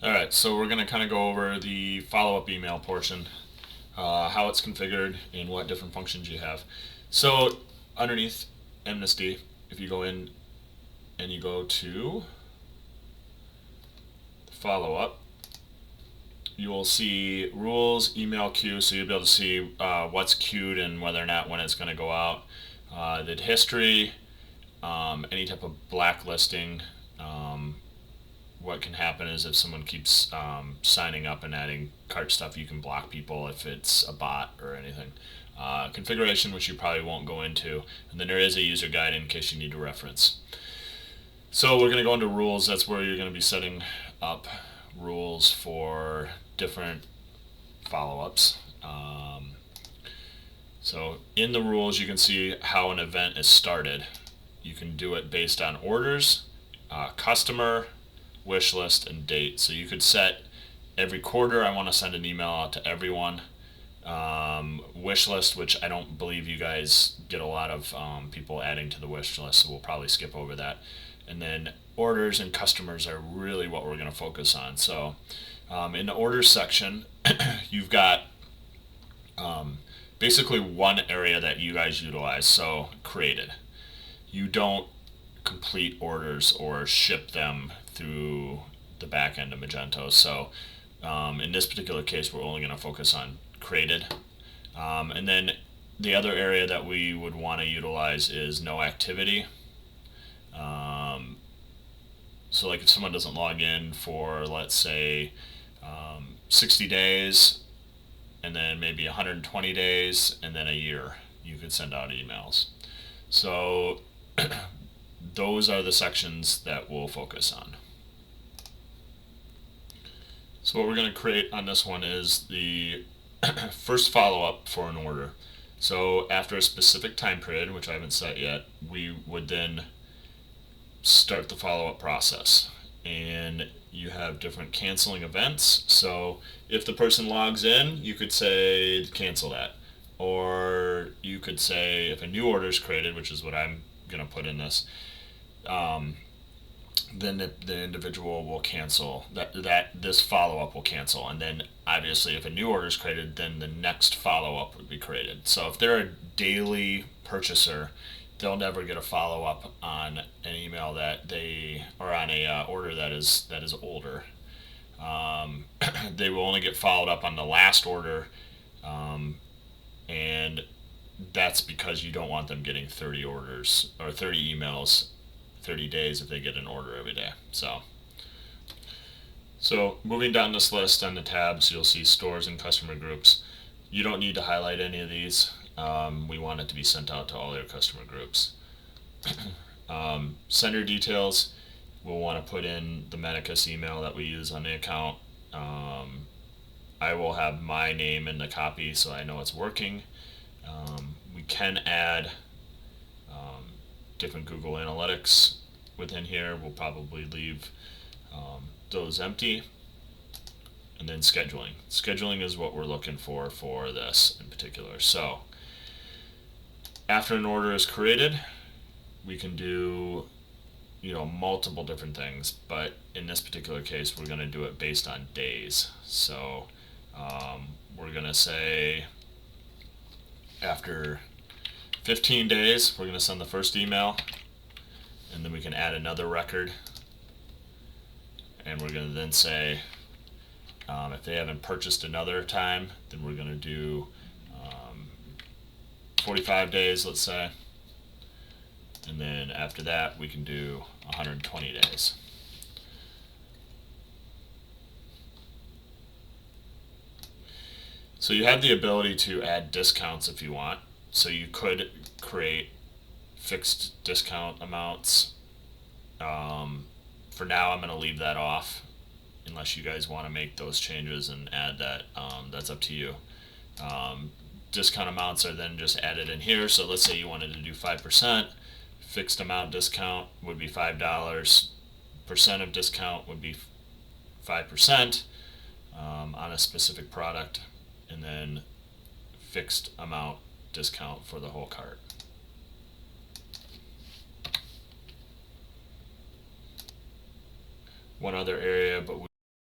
Alright, so we're going to kind of go over the follow-up email portion, how it's configured, and what different functions you have. So underneath Amnesty, if you go in and you go to follow-up, you will see rules, email queue, so you'll be able to see what's queued and whether or not when it's going to go out. The history, any type of blacklisting. What can happen is if someone keeps signing up and adding cart stuff, you can block people if it's a bot or anything. Configuration, which you probably won't go into, and then there is a user guide in case you need to reference. So we're going to go into rules. That's where you're going to be setting up rules for different follow-ups. So in the rules, you can see how an event is started. You can do it based on orders, customer, wish list, and date. So you could set every quarter, I want to send an email out to everyone. Wish list, which I don't believe you guys get a lot of people adding to the wish list, so we'll probably skip over that. And then orders and customers are really what we're going to focus on. So in the orders section, you've got basically one area that you guys utilize. So created. You don't complete orders or ship them through the back end of Magento. So in this particular case, we're only going to focus on created. And then the other area that we would want to utilize is no activity. So like if someone doesn't log in for, let's say, 60 days, and then maybe 120 days, and then a year, you could send out emails. So those are the sections that we'll focus on. So what we're going to create on this one is the first follow-up for an order. So after a specific time period, which I haven't set yet, we would then start the follow-up process. And you have different canceling events. So if the person logs in, you could say cancel that. Or you could say if a new order is created, which is what I'm going to put in this, then the individual will cancel that this follow-up will cancel, and then obviously if a new order is created, then the next follow-up would be created. So if they're a daily purchaser, they'll never get a follow-up on an email that they or on a order that is older. They will only get followed up on the last order, and that's because you don't want them getting 30 orders or 30 emails 30 days if they get an order every day. So moving down this list on the tabs, you'll see stores and customer groups. You don't need to highlight any of these. We want it to be sent out to all your customer groups. Sender details, we'll want to put in the Medicus email that we use on the account. I will have my name in the copy so I know it's working. We can add different Google Analytics within here. We'll probably leave those empty. And then scheduling. Scheduling is what we're looking for this in particular. So after an order is created, we can do multiple different things, but in this particular case we're going to do it based on days. So we're going to say after 15 days we're going to send the first email, and then we can add another record, and we're going to then say if they haven't purchased another time, then we're going to do 45 days, let's say, and then after that we can do 120 days. So you have the ability to add discounts if you want. So you could create fixed discount amounts. For now I'm going to leave that off unless you guys want to make those changes and add that. That's up to you. Discount amounts are then just added in here. So let's say you wanted to do 5%. Fixed amount discount would be $5. Percent of discount would be 5% on a specific product, and then fixed amount discount for the whole cart. One other area, but